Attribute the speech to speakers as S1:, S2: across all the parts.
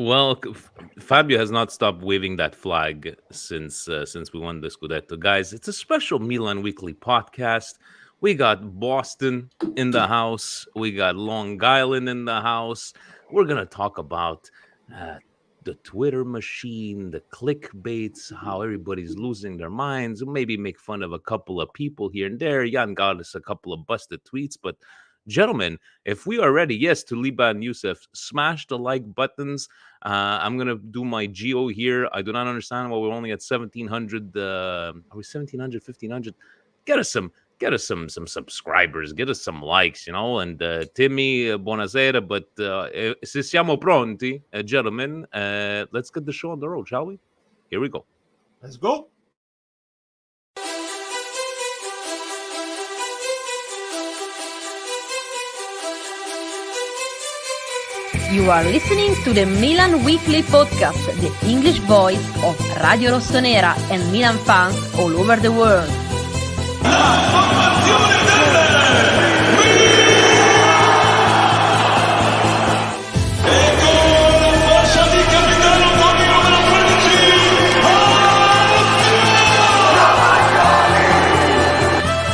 S1: Well, Fabio has not stopped waving that flag since we won the Scudetto. Guys, it's a special Milan Weekly podcast. We got Boston in the house. We got Long Island in the house. We're going to talk about uh, the Twitter machine, the clickbaits, how everybody's losing their minds. We'll maybe make fun of a couple of people here and there. Jan got us a couple of busted tweets, but gentlemen, if we are ready, yes, to Liban Youssef, smash the like buttons. I'm going to do my geo here. I do not understand why we're only at 1,700. Are we 1,700, 1,500? Get us some subscribers, get us some likes, and Timmy, buonasera, but se siamo pronti, gentlemen, let's get the show on the road, shall we? Here we go.
S2: Let's go.
S3: You are listening to the Milan Weekly Podcast, the English voice of Radio Rossonera and Milan fans all over the world.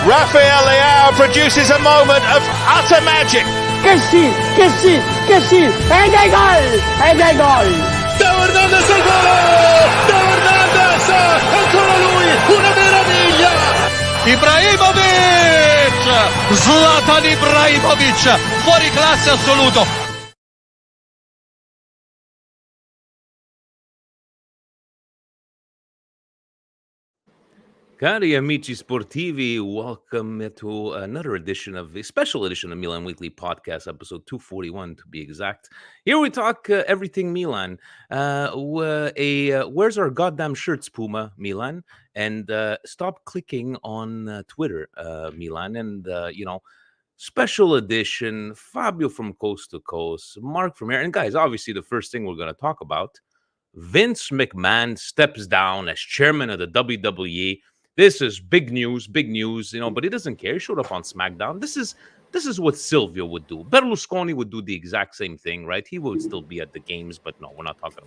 S4: Rafael Leao produces a moment of utter magic.
S5: Che sì, e dai gol!
S4: Teo Hernandez al volo! Teo Hernandez, ancora lui, una meraviglia! Ibrahimovic! Zlatan Ibrahimovic, fuori classe assoluto!
S1: Cari amici sportivi, welcome to another edition of a special edition of Milan Weekly Podcast, episode 241 to be exact. Here we talk everything Milan. Where's our goddamn shirts, Puma, Milan? And stop clicking on Twitter, Milan. And, special edition, Fabio from Coast to Coast, Mark from here. And guys, obviously the first thing we're going to talk about, Vince McMahon steps down as chairman of the WWE. This is big news, but he doesn't care. He showed up on SmackDown. This is what Silvio would do. Berlusconi would do the exact same thing, right? He would still be at the games, but no, we're not talking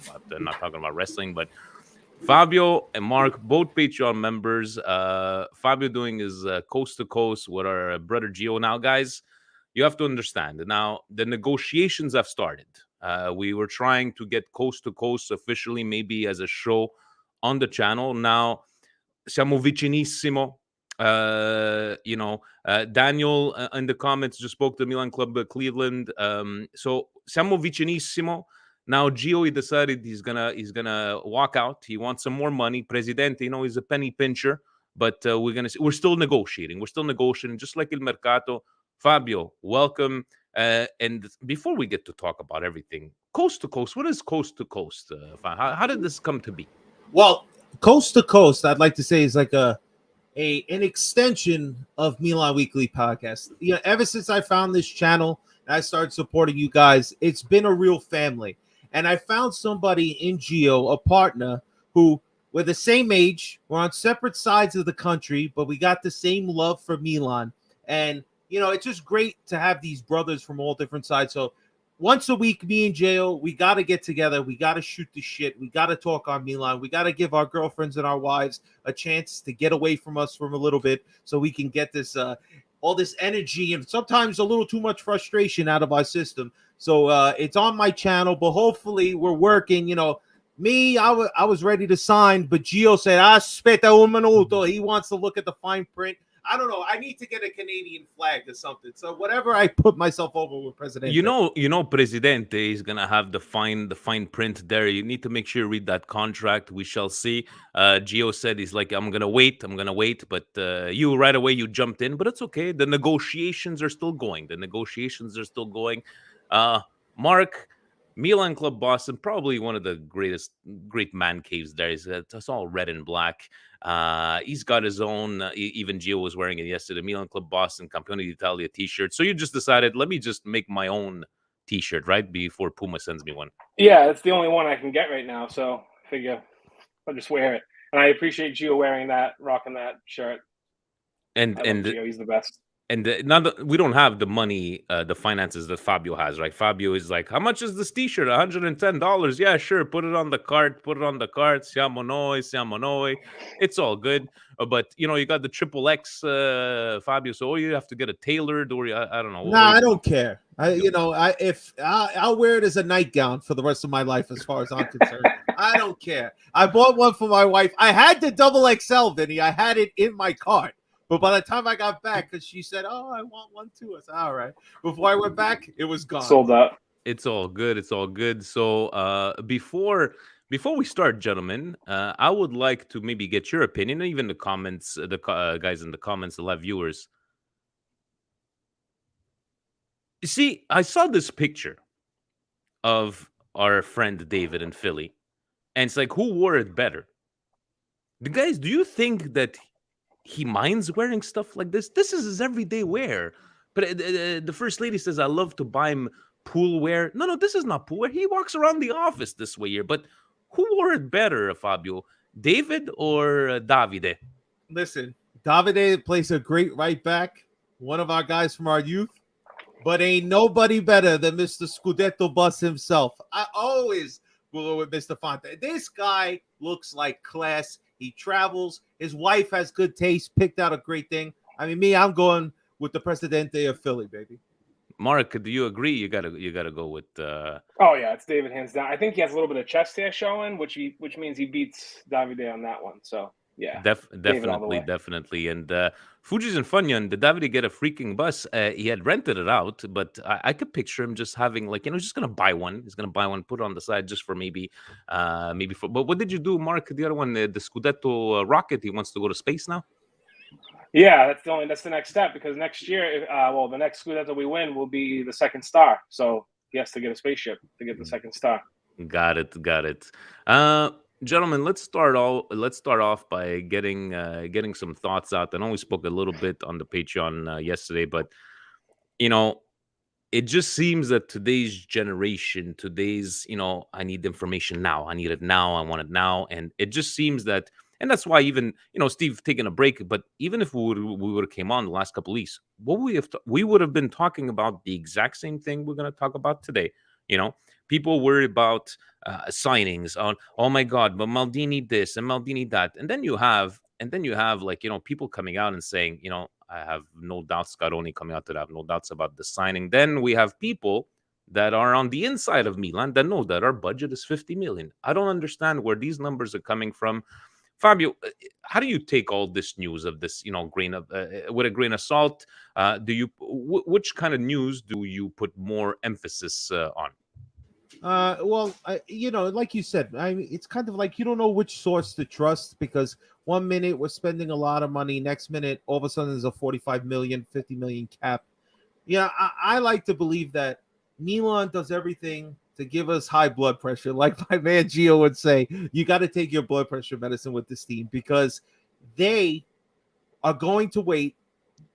S1: about wrestling. But Fabio and Mark, both Patreon members. Fabio doing his coast to coast with our brother Gio. Now, guys, you have to understand. Now, the negotiations have started. We were trying to get coast to coast officially, maybe as a show on the channel. Now, siamo vicinissimo. Daniel in the comments just spoke to Milan Club Cleveland. So siamo vicinissimo. Now Gio, he decided he's gonna walk out. He wants some more money. Presidente, he's a penny pincher, but we're still negotiating. We're still negotiating, just like Il Mercato. Fabio, welcome. And before we get to talk about everything, coast to coast, what is coast to coast? How did this come to be?
S2: Well, coast to coast, I'd like to say, is like an extension of Milan Weekly Podcast. Ever since I found this channel and I started supporting you guys, it's been a real family. And I found somebody in Gio, a partner, who we're the same age, we're on separate sides of the country, but we got the same love for Milan. And it's just great to have these brothers from all different sides. So once a week, me and Gio, we got to get together. We got to shoot the shit. We got to talk on Milan. We got to give our girlfriends and our wives a chance to get away from us for a little bit so we can get this all this energy and sometimes a little too much frustration out of our system. So it's on my channel, but hopefully we're working. Me, I was ready to sign, but Gio said, aspetta un minuto. He wants to look at the fine print. I don't know. I need to get a Canadian flag or something. So whatever I put myself over with Presidente.
S1: Presidente is gonna have the fine print there. You need to make sure you read that contract. We shall see. Gio said he's like, I'm gonna wait, but you right away you jumped in, but it's okay. The negotiations are still going. Mark, Milan Club Boston, probably one of the great man caves there. It's all red and black. He's got his own, even Gio was wearing it yesterday, Milan Club Boston Campione d'Italia t-shirt. So you just decided, let me just make my own t-shirt, right? Before Puma sends me one.
S6: Yeah, it's the only one I can get right now. So I figure I'll just wear it. And I appreciate Gio rocking that shirt.
S1: And
S6: Gio, he's the best.
S1: And we don't have the money, the finances that Fabio has, right? Fabio is like, how much is this T-shirt? $110. Yeah, sure. Put it on the cart. Put it on the cart. Siamo noi, siamo noi. It's all good. But you got the triple X, Fabio. So you have to get a tailored, or I don't know.
S2: Nah, I don't care. I'll wear it as a nightgown for the rest of my life, as far as I'm concerned. I don't care. I bought one for my wife. I had the double XL, Vinny. I had it in my cart. But by the time I got back, because she said, "Oh, I want one too," I said, "All right." Before I went back, it was gone.
S6: Sold out.
S1: It's all good. It's all good. So before we start, gentlemen, I would like to maybe get your opinion, even the comments, guys in the comments, the live viewers. You see, I saw this picture of our friend David in Philly, and it's like, who wore it better? The guys, do you think that he minds wearing stuff like this? This is his everyday wear. But the first lady says, I love to buy him pool wear. No, this is not pool wear. He walks around the office this way here. But who wore it better, Fabio? David or Davide?
S2: Listen, Davide plays a great right back, one of our guys from our youth, but ain't nobody better than Mr. Scudetto Bus himself. I always go with Mr. Fonte. This guy looks like class. He travels. His wife has good taste, picked out a great thing. I mean, I'm going with the Presidente of Philly, baby.
S1: Mark, do you agree? You gotta go with.
S6: Oh yeah, it's David hands down. I think he has a little bit of chest hair showing, which means he beats Davide on that one. So yeah,
S1: definitely. And Fuji's and Funyan, did Davide get a freaking bus? He had rented it out, but I could picture him just having just gonna buy one. He's gonna buy one, put it on the side just for maybe for. But what did you do, Mark? The other one, the Scudetto rocket. He wants to go to space now.
S6: Yeah, that's the next step, because next year, the next Scudetto we win will be the second star. So he has to get a spaceship to get the second star.
S1: Got it. Gentlemen, let's start off by getting some thoughts out. I know we spoke a little bit on the Patreon yesterday, but it just seems that today's generation, I need information now. I need it now. I want it now. And it just seems that, and that's why even, Steve taking a break, but even if we would have came on the last couple of weeks, we would have been talking about the exact same thing we're going to talk about today. People worry about signings on, oh my God, but Maldini this and Maldini that. And then you have people coming out and saying, I have no doubts, Scaroni coming out to have no doubts about the signing. Then we have people that are on the inside of Milan that know that our budget is 50 million. I don't understand where these numbers are coming from. Fabio, how do you take all this news of this, with a grain of salt? Which kind of news do you put more emphasis on?
S2: Like you said, it's kind of like you don't know which source to trust, because 1 minute we're spending a lot of money, next minute all of a sudden there's a 45 million, 50 million cap. Yeah, I like to believe that Milan does everything to give us high blood pressure. Like my man Gio would say, you got to take your blood pressure medicine with this team, because they are going to wait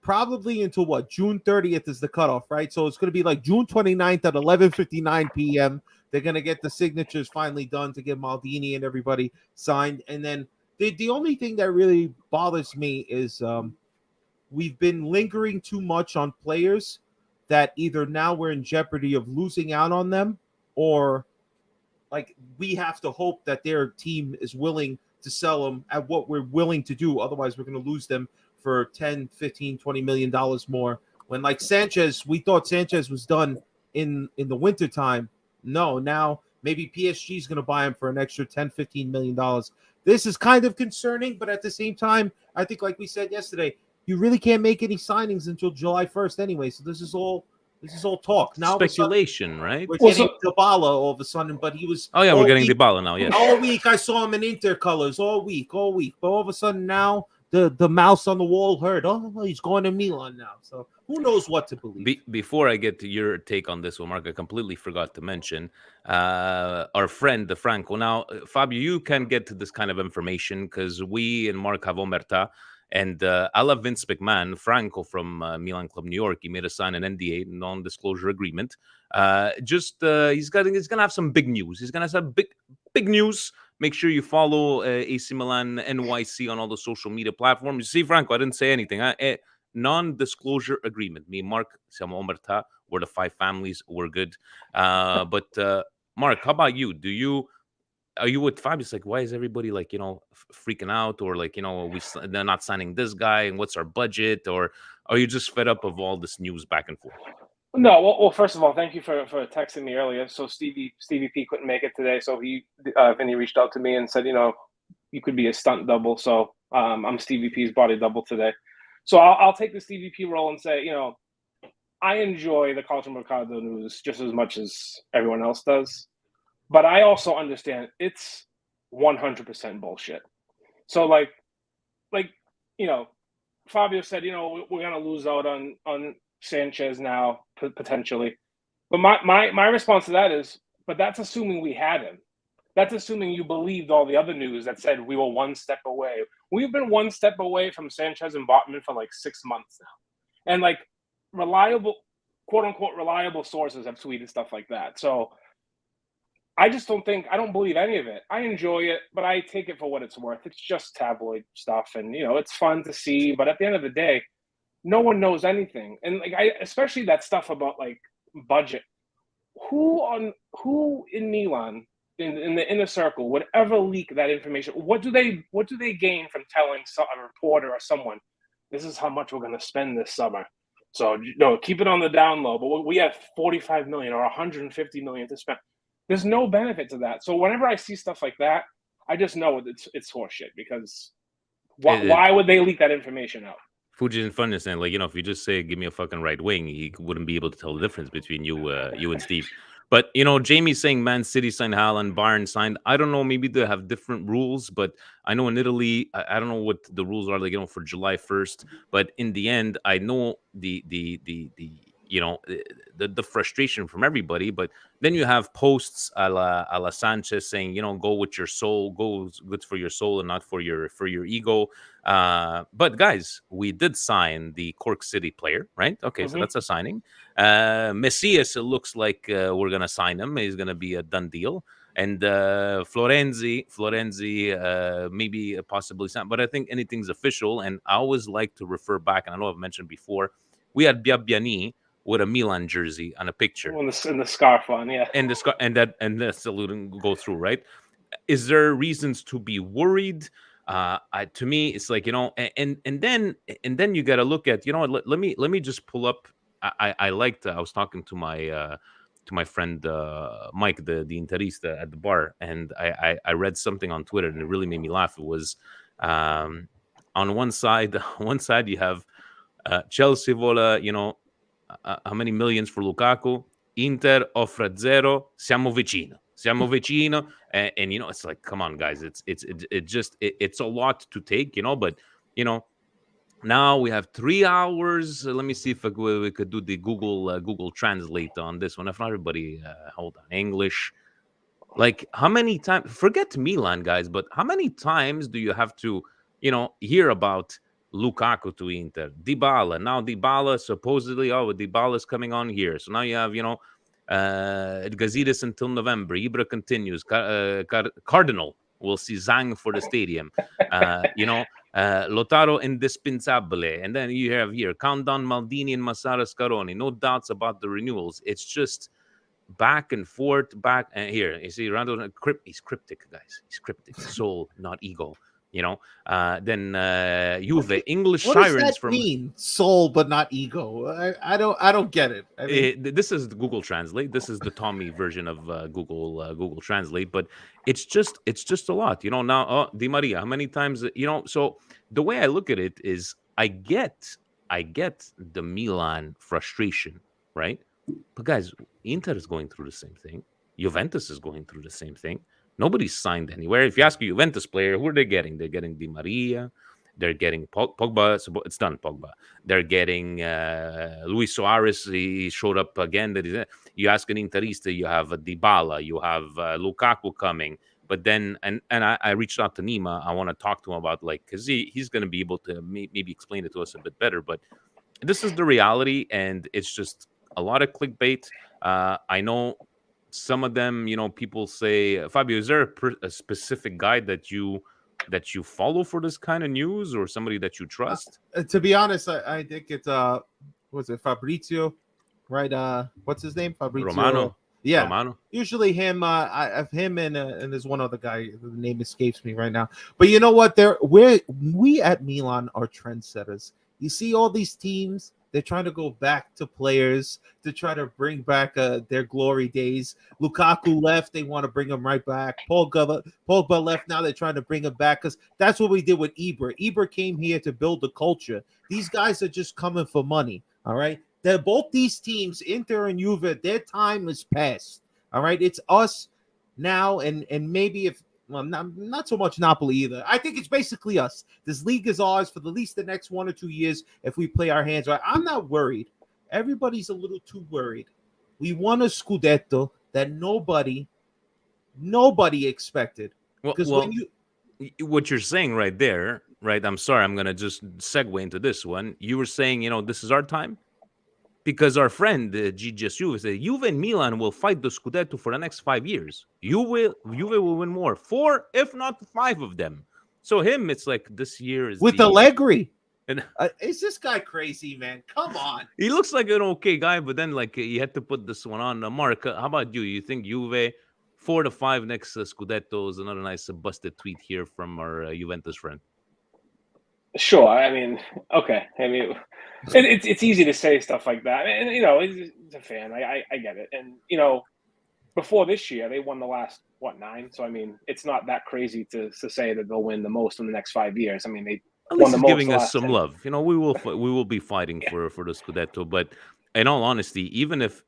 S2: probably until June 30th is the cutoff, right? So it's going to be like June 29th at 11:59 p.m. They're going to get the signatures finally done to get Maldini and everybody signed. And then the only thing that really bothers me is we've been lingering too much on players that either now we're in jeopardy of losing out on them, or like we have to hope that their team is willing to sell them at what we're willing to do. Otherwise, we're going to lose them for 10, 15, 20 million dollars more. When like Sanchez, we thought Sanchez was done in the winter time. No, now maybe PSG is going to buy him for an extra 10, 15 million dollars. This is kind of concerning, but at the same time, I think like we said yesterday, you really can't make any signings until July 1st anyway. So this is all talk. Now
S1: Speculation, right?
S2: We're getting Dybala all of a sudden, but he was.
S1: Oh yeah, we're getting Dybala now. Yes.
S2: All week I saw him in Inter colors all week. But all of a sudden now the mouse on the wall heard. Oh, he's going to Milan now. So who knows what to believe?
S1: Before I get to your take on this one, Mark, I completely forgot to mention our friend the Franco. Now, Fabio, you can get to this kind of information because we and Mark have Omerta. And I love Vince McMahon, Franco from Milan Club New York. He made us sign an NDA, non-disclosure agreement. He's gonna have some big news. He's gonna have big news. Make sure you follow AC Milan NYC on all the social media platforms. You see, Franco, I didn't say anything. non-disclosure agreement. Me, Mark, siamo omerta. We're the 5 families. We're good. But Mark, how about you? Are you with Fab? It's like, why is everybody like, freaking out, or like, they're not signing this guy, and what's our budget, or are you just fed up of all this news back and forth?
S6: No, well, first of all, thank you for texting me earlier. So Stevie P couldn't make it today, so Vinny reached out to me and said, you could be a stunt double. So I'm Stevie P's body double today. So I'll take the Stevie P role and say, I enjoy the Culture Mercado news just as much as everyone else does, but I also understand it's 100% bullshit. So like Fabio said, we're gonna lose out on Sanchez now potentially, but my response to that is, but that's assuming we had him. That's assuming you believed all the other news that said we were one step away. We've been one step away from Sanchez and Botman for like 6 months now, and like reliable, quote unquote, reliable sources have tweeted stuff like that. So I don't believe any of it. I enjoy it, but I take it for what it's worth. It's just tabloid stuff, and it's fun to see. But at the end of the day, no one knows anything, and like especially that stuff about like budget. Who in Milan in the inner circle would ever leak that information? What do they gain from telling a reporter or someone, this is how much we're going to spend this summer? So keep it on the down low. But we have 45 million or 150 million to spend. There's no benefit to that. So whenever I see stuff like that, I just know it's horseshit, because why would they leak that information out?
S1: Fuji and Fun is saying, like, if you just say, give me a fucking right wing, he wouldn't be able to tell the difference between you and Steve. But, Jamie's saying Man City signed Haaland, Bayern signed. I don't know, maybe they have different rules, but I know in Italy, I don't know what the rules are, like, for July 1st. But in the end, I know the frustration from everybody. But then you have posts a la Sanchez saying, go with your soul, go good for your soul and not for your ego. But guys, we did sign the Cork City player, right? Okay, so that's a signing. Messias, it looks like we're gonna sign him. He's gonna be a done deal. And Florenzi, maybe possibly signed, but I think anything's official. And I always like to refer back, and I know I've mentioned before, we had Biabiani with a Milan jersey on a picture,
S6: in the scarf on, yeah,
S1: and the scarf, and that salute didn't go through, right? Is there reasons to be worried? To me, it's like, and then you got to look at, let me just pull up. I was talking to my friend Mike, the interista at the bar, and I read something on Twitter and it really made me laugh. It was on one side you have Chelsea vola, how many millions for Lukaku? Inter offre 0. Siamo vicino. And it's like, come on, guys. It's a lot to take, but now we have 3 hours. Let me see if we could do the Google Translate on this one. If not, everybody, hold on. English. Like, how many times? Forget Milan, guys. But how many times do you have to, hear about Lukaku to Inter, Dybala? Now Dybala supposedly, Dybala's coming on here. So now you have, Gazidis until November. Ibra continues. Cardinal will see Zhang for the stadium. Lautaro indispensable. And then you have here, countdown Maldini and Massara Scaroni. No doubts about the renewals. It's just back and forth, and here. You see, Rando, he's cryptic, guys. He's cryptic. Soul, not ego. Then Juve, English
S2: what
S1: sirens
S2: does that mean? Soul but not ego. I don't get it. I mean,
S1: this is Google Translate. This is the Tommy version of Google Translate, but it's just a lot. Now Di Maria, how many times? So the way I look at it is, I get the Milan frustration, right? But guys, Inter is going through the same thing. Juventus is going through the same thing. Nobody's signed anywhere. If you ask a Juventus player, who are they getting? They're getting Di Maria. They're getting Pogba. It's done, Pogba. They're getting Luis Suarez. He showed up again. You ask an Interista, you have Dybala. You have Lukaku coming. But then, and I reached out to Nima. I want to talk to him about, like, because he's going to be able to maybe explain it to us a bit better. But this is the reality, and it's just a lot of clickbait. I know some of them, people say, Fabio, is there a specific guy that you that you follow for this kind of news, or somebody that you trust?
S2: To be honest, I think it's was it Fabrizio, right? What's his name? Fabrizio
S1: Romano.
S2: Yeah,
S1: Romano.
S2: usually him. I have him and there's one other guy. The name escapes me right now. But you know what? We at Milan are trendsetters. You see all these teams. They're trying to go back to players to try to bring back their glory days. Lukaku left. They want to bring him right back. Pogba left. Now they're trying to bring him back because that's what we did with Ibra. Ibra came here to build the culture. These guys are just coming for money. All right. Both these teams, Inter and Juve, their time is past. All right. It's us now and maybe if not so much Napoli either. I think it's basically us. This league is ours for at least the next 1 or 2 years if we play our hands right. I'm not worried. Everybody's a little too worried. We won a Scudetto that nobody expected. Because
S1: what you're saying right there, right? I'm sorry, I'm gonna just segue into this one. You were saying, this is our time. Because our friend Gigi Juve said Juve and Milan will fight the Scudetto for the next 5 years. Juve will win more, 4 if not 5 of them. So it's like this year is
S2: with Allegri. And is this guy crazy, man? Come on.
S1: He looks like an okay guy, but then you had to put this one on. Mark, how about you? You think Juve 4 to 5 next Scudetto is another nice busted tweet here from our Juventus friend?
S6: Sure. I mean, okay. I mean, it's easy to say stuff like that, and he's a fan. I get it, and before this year they won the last 9. So I mean, it's not that crazy to say that they'll win the most in the next 5 years. I mean, they
S1: at least
S6: won the most
S1: giving us some
S6: 10.
S1: love. We will be fighting for the Scudetto, but in all honesty, even if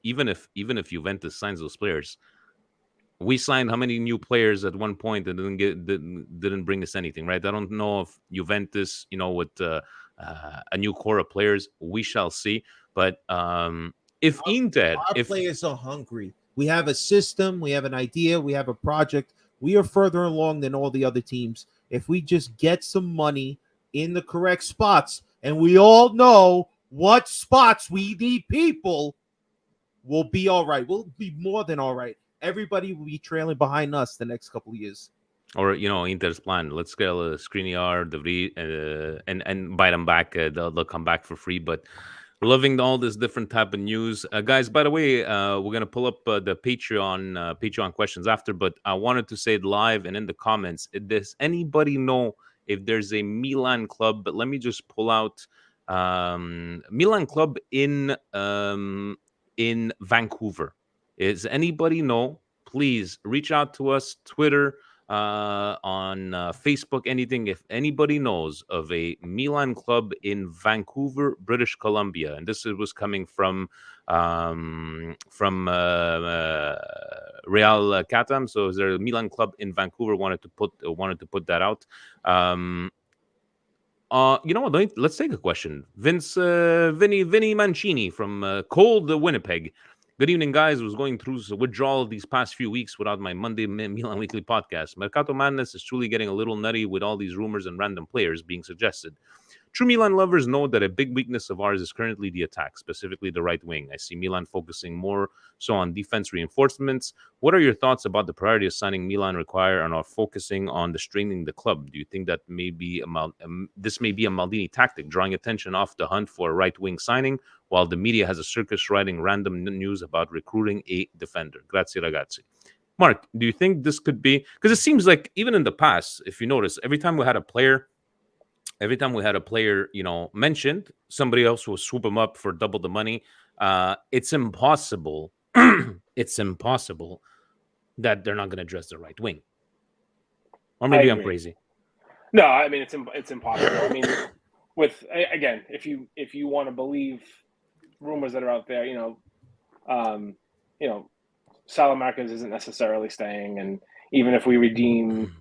S1: Juventus signs those players. We signed how many new players at one point and didn't bring us anything, right? I don't know if Juventus, with a new core of players, we shall see. But if Inter,
S2: players are hungry, we have a system, we have an idea, we have a project. We are further along than all the other teams. If we just get some money in the correct spots, and we all know what spots we need people, we'll be all right. We'll be more than all right. Everybody will be trailing behind us the next couple of years.
S1: Or, Inter's plan. Let's get Skriniar, De Vries, and buy them back. They'll come back for free. But loving all this different type of news. Guys, by the way, we're going to pull up the Patreon questions after. But I wanted to say it live and in the comments. Does anybody know if there's a Milan club? But let me just pull out Milan club in Vancouver. Does anybody know? Please reach out to us, Twitter, on Facebook, anything. If anybody knows of a Milan club in Vancouver, British Columbia, and this was coming from Real Catam. So is there a Milan club in Vancouver? Wanted to put that out. You know what? Let's take a question. Vinny Mancini from cold Winnipeg. Good evening, guys. Was going through withdrawal these past few weeks without my Monday Milan Weekly podcast. Mercato Madness is truly getting a little nutty with all these rumors and random players being suggested. True Milan lovers know that a big weakness of ours is currently the attack, specifically the right wing. I see Milan focusing more so on defense reinforcements. What are your thoughts about the priority of signing Milan require and are focusing on the strengthening the club? Do you think that this may be a Maldini tactic, drawing attention off the hunt for a right wing signing, while the media has a circus writing random news about recruiting a defender? Grazie, ragazzi. Mark, do you think this could be, because it seems like even in the past, if you notice, every time we had a player, mentioned, somebody else will swoop him up for double the money. It's impossible. It's impossible that they're not going to address the right wing. Or maybe I'm crazy.
S6: No, I mean it's impossible. I mean, if you want to believe rumors that are out there, Salamanca's isn't necessarily staying, and even if we redeem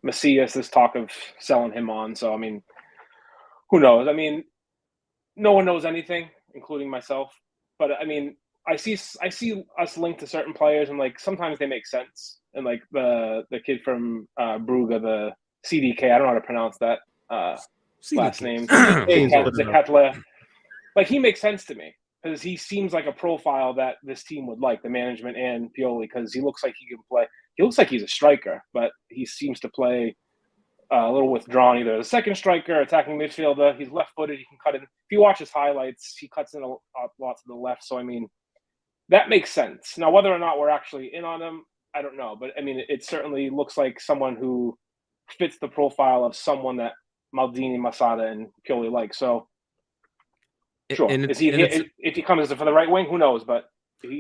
S6: Macias, there's talk of selling him on. So I mean, who knows? I mean, no one knows anything, including myself. But I mean, I see us linked to certain players, and like sometimes they make sense. And like the kid from Brugge, the CDK, I don't know how to pronounce that last name, Zekatla. Like he makes sense to me because he seems like a profile that this team would like, the management and Pioli, because he looks like he can play. he looks like he's a striker, but he seems to play a little withdrawn, either as a second striker, attacking midfielder. He's left-footed. He can cut in. If you watch his highlights, he cuts in a lot to the left. So, I mean, that makes sense. Now, whether or not we're actually in on him, I don't know. But, I mean, it certainly looks like someone who fits the profile of someone that Maldini, Masada, and Pioli like. So, sure. If he comes for the right wing, who knows? But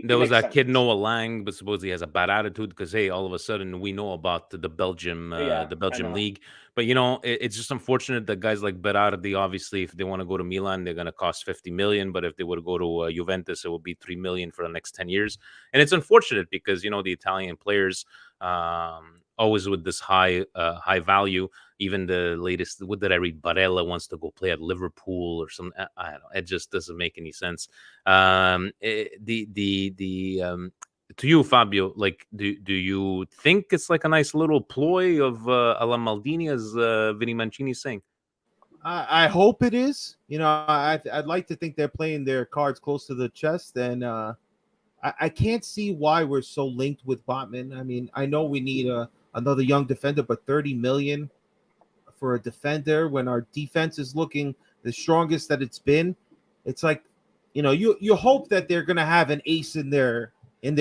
S1: there was that kid Noah Lang, but suppose he has a bad attitude because, hey, all of a sudden we know about the Belgium league. But it's just unfortunate that guys like Berardi, obviously, if they want to go to Milan, they're going to cost 50 million. But if they were to go to Juventus, it will be 3 million for the next 10 years. And it's unfortunate because the Italian players always with this high value. Even the latest, what did I read? Barella wants to go play at Liverpool or something. I don't know. It just doesn't make any sense. To you, Fabio, like, do you think it's like a nice little ploy of alla Maldini, as Vinny Mancini is saying?
S2: I hope it is. I'd like to think they're playing their cards close to the chest, and I can't see why we're so linked with Botman. I mean, I know we need another young defender, but 30 million for a defender when our defense is looking the strongest that it's been, it's like, you hope that they're gonna have an ace in their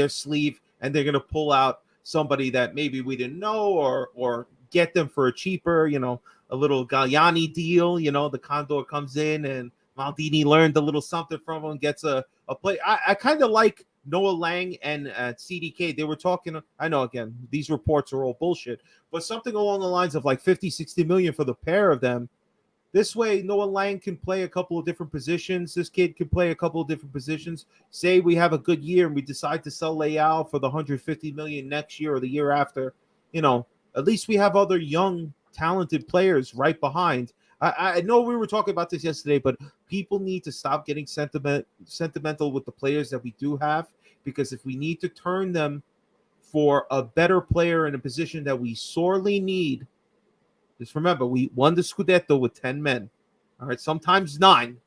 S2: sleeve and they're gonna pull out somebody that maybe we didn't know, or get them for a cheaper, a little Galliani deal. The Condor comes in and Maldini learned a little something from him, gets a play. I kind of like Noah Lang and CDK. They were talking, I know, again, these reports are all bullshit, but something along the lines of like 50-60 million for the pair of them. This way, Noah Lang can play a couple of different positions. This kid can play a couple of different positions. Say we have a good year and we decide to sell Leao for the 150 million next year or the year after. At least we have other young, talented players right behind. I know we were talking about this yesterday, but people need to stop getting sentimental with the players that we do have, because if we need to turn them for a better player in a position that we sorely need, just remember, we won the Scudetto with 10 men. All right, sometimes 9,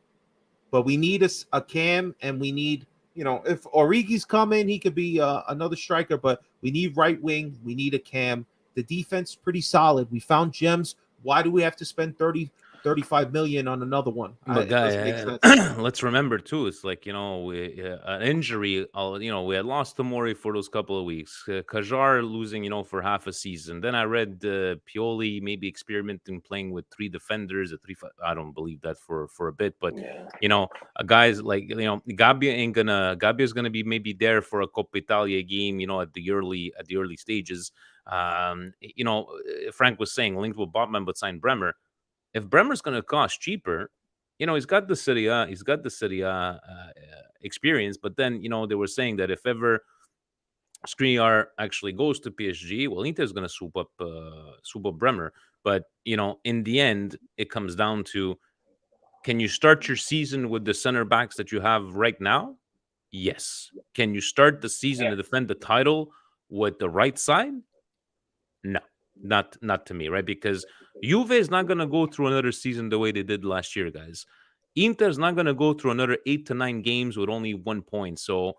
S2: but we need a cam, and we need, if Origi's coming, he could be another striker, but we need right wing, we need a cam. The defense pretty solid. We found gems. Why do we have to spend 35 million on another one?
S1: But let's remember too, it's like, an injury, we had lost Tomori for those couple of weeks, Kajar losing, for half a season. Then I read Pioli maybe experimenting playing with 3 defenders, I don't believe that for a bit, but guys like, Gabbia's gonna be maybe there for a Coppa Italia game, at the early stages. Frank was saying linked with Botman but signed Bremer. If Bremer's going to cost cheaper, he's got the Serie A experience. But then, they were saying that if ever Skriniar actually goes to PSG, well, Inter's going to swoop up Bremer. But in the end, it comes down to, can you start your season with the center backs that you have right now? Yes. Can you start the season to defend the title with the right side? No, not to me, right? Because Juve is not going to go through another season the way they did last year, guys. Inter is not going to go through another 8 to 9 games with only 1 point. So,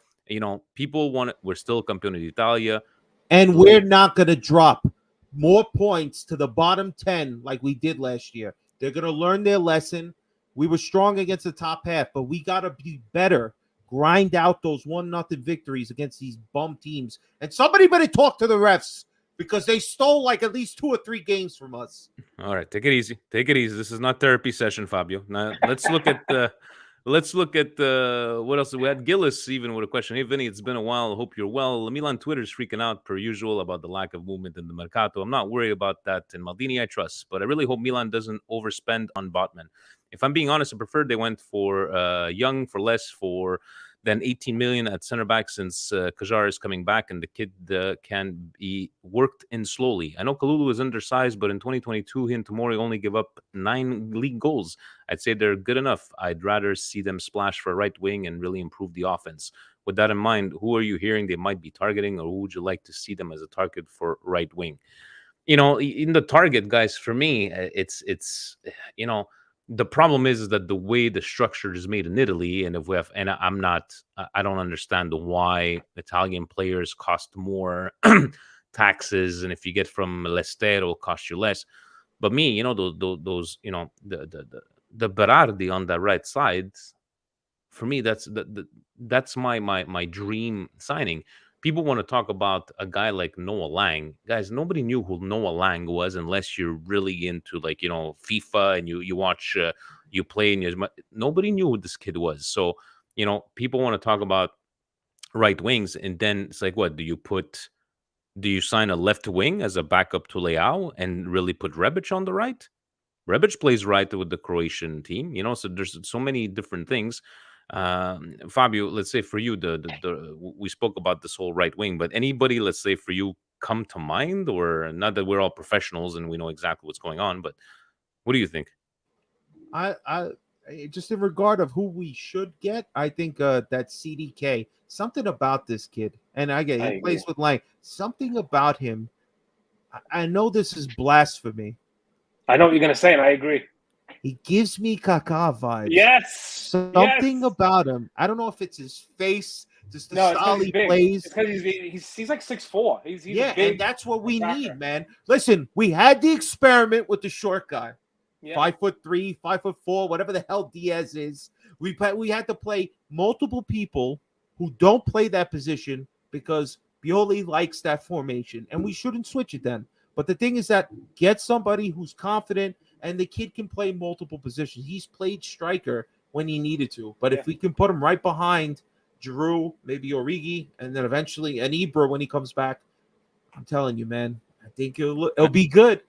S1: people want it. We're still Campione d'Italia.
S2: And we're not going to drop more points to the bottom 10 like we did last year. They're going to learn their lesson. We were strong against the top half, but we got to be better. Grind out those 1-0 victories against these bum teams. And somebody better talk to the refs, because they stole like at least 2 or 3 games from us.
S1: All right, take it easy. This is not therapy session, Fabio. Now let's look at what else we had. Gillis even with a question. Hey, Vinny, it's been a while. Hope you're well. Milan Twitter is freaking out per usual about the lack of movement in the Mercato. I'm not worried about that. In Maldini, I trust, but I really hope Milan doesn't overspend on Botman. If I'm being honest, I prefer they went for Young for less than 18 million at center back, since Kajar is coming back and the kid can be worked in slowly. I know Kalulu is undersized, but in 2022, he and Tomori only give up 9 league goals. I'd say they're good enough. I'd rather see them splash for right wing and really improve the offense. With that in mind, who are you hearing they might be targeting, or who would you like to see them as a target for right wing? In the target, guys, for me, it's the problem is that the way the structure is made in Italy, and I don't understand why Italian players cost more taxes, and if you get from Leicester, it'll cost you less. But me, those the Berardi on the right side, for me, that's my dream signing. People want to talk about a guy like Noah Lang. Guys, nobody knew who Noah Lang was unless you're really into FIFA and you watch you play and nobody knew who this kid was. So people want to talk about right wings, and then it's like, what do you sign a left wing as a backup to Leao and really put Rebic on the right? Rebic plays right with the Croatian team, so there's so many different things. Fabio, let's say for you, we spoke about this whole right wing, but anybody, let's say for you, come to mind? Or not that we're all professionals and we know exactly what's going on, but what do you think?
S2: I just in regard of who we should get, I think that CDK, something about this kid, and he plays with Lang, something about him. I know this is blasphemy.
S6: I know what you're gonna say, and I agree.
S2: He gives me Kaká vibes.
S6: Yes.
S2: Something about him. I don't know if it's his face, just the style he plays.
S6: It's because he's like 6'4". He's
S2: and that's what we need, man. Listen, we had the experiment with the short guy. 5'3", 5'4", whatever the hell Diaz is. We had to play multiple people who don't play that position because Pioli likes that formation, and we shouldn't switch it then. But the thing is that get somebody who's confident, and the kid can play multiple positions. He's played striker when he needed to. But if we can put him right behind Giroud, maybe Origi, and then eventually an Ibra when he comes back, I'm telling you, man, I think it'll be good.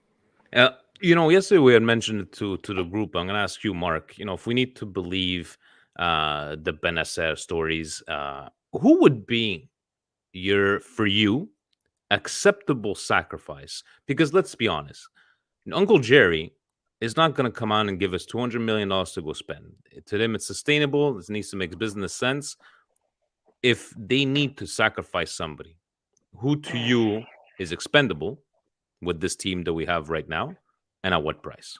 S1: Yesterday we had mentioned it to the group. I'm going to ask you, Mark, if we need to believe the Benacer stories, who would be for you acceptable sacrifice? Because let's be honest, Uncle Jerry is not going to come on and give us $200 million to go spend. To them, it's sustainable. It needs to make business sense. If they need to sacrifice somebody, who to you is expendable with this team that we have right now, and at what price?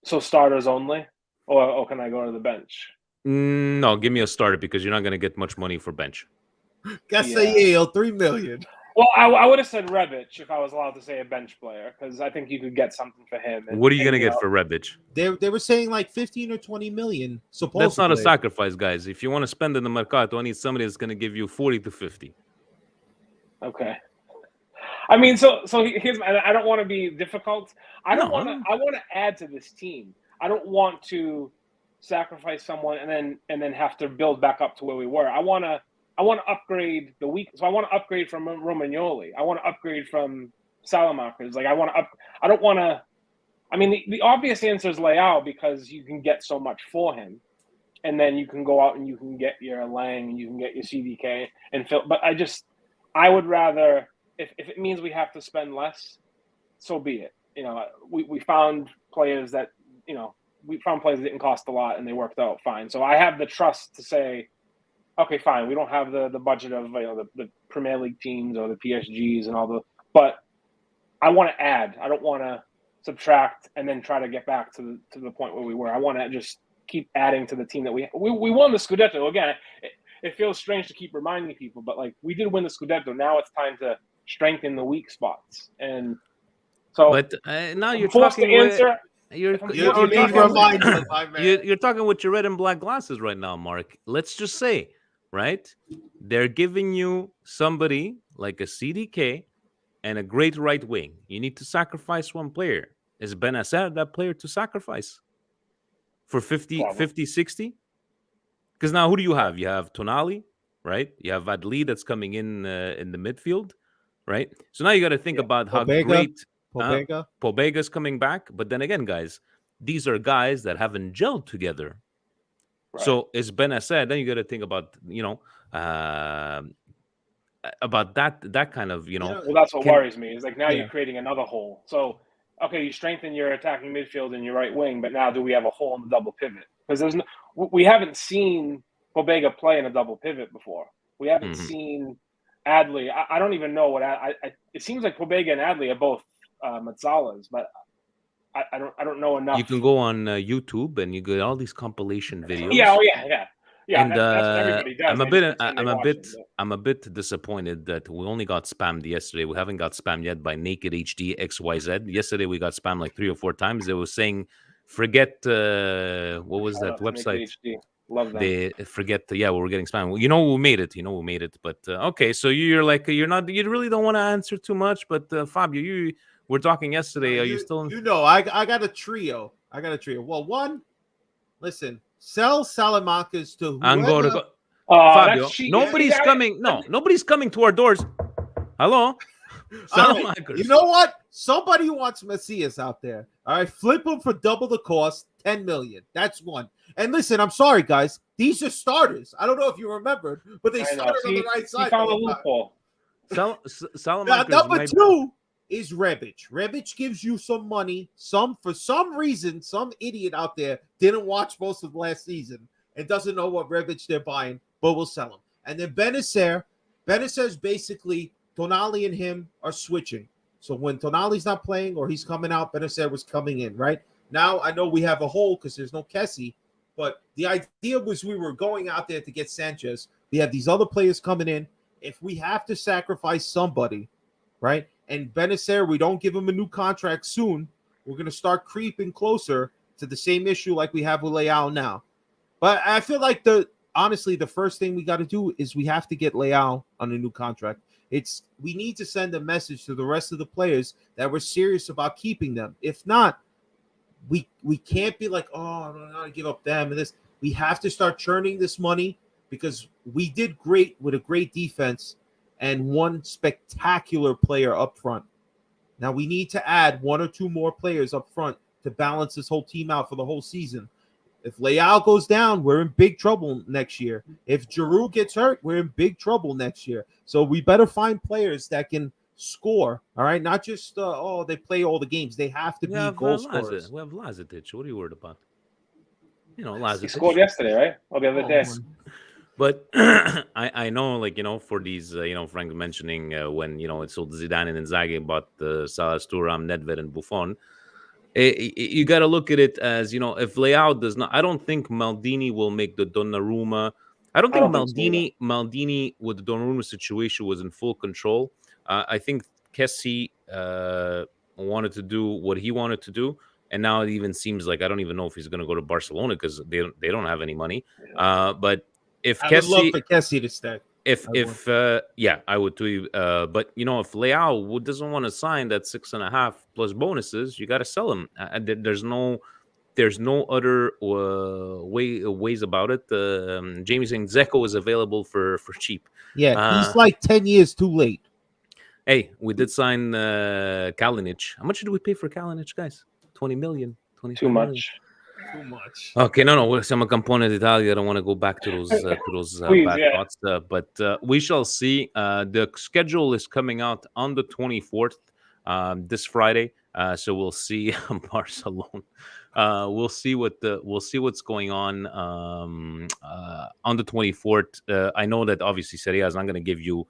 S6: So starters only, or can I go to the bench?
S1: No, give me a starter, because you're not going to get much money for bench.
S2: Castello, $3 million.
S6: Well, I would have said Rebic if I was allowed to say a bench player, because I think you could get something for him.
S1: What are you going to get for Rebic?
S2: They were saying like 15 or 20 million. Supposedly.
S1: That's not a sacrifice, guys. If you want to spend in the Mercato, I need somebody that's going to give you 40 to 50.
S6: Okay. I mean, so here's. I don't want to be difficult. I want to add to this team. I don't want to sacrifice someone and then have to build back up to where we were. I want to upgrade the week. So I want to upgrade from Romagnoli. I want to upgrade from Salamakers. Like I don't want to. I mean, the obvious answer is Leao, because you can get so much for him, and then you can go out and you can get your Lang and you can get your CDK and fill. But I would rather, if it means we have to spend less, so be it. We found players that didn't cost a lot and they worked out fine. So I have the trust to say, okay, fine. We don't have the budget of the Premier League teams or the PSGs and all but I want to add. I don't want to subtract and then try to get back to the point where we were. I want to just keep adding to the team that we won the Scudetto. Again, it feels strange to keep reminding people, but we did win the Scudetto. Now it's time to strengthen the weak spots. And so,
S1: but now you're
S6: talking.
S1: You're talking with your red and black glasses right now, Mark. Let's just say, right? They're giving you somebody like a CDK and a great right wing. You need to sacrifice one player. Is Benacer that player to sacrifice for 50, 60? Because now who do you have? You have Tonali, right? You have Adli that's coming in the midfield, right? So now you got to think about how great Pobega's coming back. But then again, guys, these are guys that haven't gelled together. Right. So is Benacer, then you got to think about, about that kind of,
S6: Well, that's what worries me. Is now you're creating another hole. So, okay, you strengthen your attacking midfield and your right wing, but now do we have a hole in the double pivot? Because we haven't seen Pobega play in a double pivot before. We haven't seen Adli. I don't even know what it seems like Pobega and Adli are both Mazzalas, but I don't know enough.
S1: You can go on YouTube and you get all these compilation videos.
S6: Yeah, yeah. Yeah,
S1: And
S6: that's what everybody does.
S1: I'm a
S6: They
S1: bit,
S6: just pretend they watch it, but-
S1: I'm a bit disappointed that we only got spammed yesterday. We haven't got spammed yet by Naked HD XYZ. Yesterday we got spammed like 3 or 4 times. They were saying, forget what was
S6: Shout
S1: that
S6: out to Naked
S1: website?
S6: HD. Love them.
S1: They forget. Yeah, we were getting spammed. Well, you know who made it. You know who made it. But okay, so you're like you're not. You really don't want to answer too much. But Fabio, you were talking yesterday. Are you still?
S2: You know, I got a trio. Well, one, listen, sell Salamanca's to whoever.
S1: Angora.
S6: That's
S1: Fabio,
S6: cheap.
S1: nobody's
S6: Yeah,
S1: coming. No, nobody's coming to our doors. Hello,
S2: All right,
S1: Salamanca.
S2: you know what? Somebody wants Macias out there. All right, flip him for double the cost, 10 million. That's one. And listen, I'm sorry, guys. These are starters. I don't know if you remembered, but they started on the right side.
S6: He found a loophole.
S1: Salamanca.
S2: Number two is Rebic. Rebic gives you some money. For some reason, some idiot out there didn't watch most of last season and doesn't know what Rebic they're buying, but we'll sell him. And then Benacer's basically Tonali and him are switching. So when Tonali's not playing or he's coming out, Benacer was coming in, right? Now I know we have a hole because there's no Kessie, but the idea was we were going out there to get Sanchez. We have these other players coming in. If we have to sacrifice somebody, right? And Benacer, we don't give him a new contract soon, we're going to start creeping closer to the same issue like we have with Leao now. But I feel like honestly, the first thing we got to do is we have to get Leao on a new contract. We need to send a message to the rest of the players that we're serious about keeping them. If not, we can't be like, oh, I don't know, give up them and this. We have to start churning this money because we did great with a great defense and one spectacular player up front. Now we need to add 1 or 2 more players up front to balance this whole team out for the whole season. If Leao goes down, we're in big trouble next year. If Giroud gets hurt, we're in big trouble next year. So we better find players that can score, all right? Not just, they play all the games. They have to be goal scorers.
S1: We have Lazetic. What are you worried about? You know, Lazetic.
S6: He scored yesterday, right? Or the other day.
S1: But I know, like, for these, Frank mentioning when, it's all Zidane and Inzaghi bought Salas, Thuram, Nedved, and Buffon. You got to look at it as, if Leao does not, I don't think Maldini will make the Donnarumma. I don't think Maldini with the Donnarumma situation was in full control. I think Kessie wanted to do what he wanted to do. And now it even seems like I don't even know if he's going to go to Barcelona because they don't have any money. But if
S2: I would love for Kessie to stay.
S1: I would too. But if Leao doesn't want to sign that 6.5 plus bonuses, you got to sell him. There's no other ways about it. Jamie saying Dzeko is available for cheap.
S2: Yeah, he's like 10 years too late.
S1: Hey, we did sign Kalinic. How much did we pay for Kalinic, guys? 20 million.
S6: Too much.
S2: Too much.
S1: Okay, no. Siamo Campone d'Italia. I don't want to go back to those
S6: Please,
S1: bad thoughts. But we shall see. The schedule is coming out on the 24th, this Friday. So we'll see Barcelona. We'll see what's going on the 24th. I know that obviously Serie A is not going to give you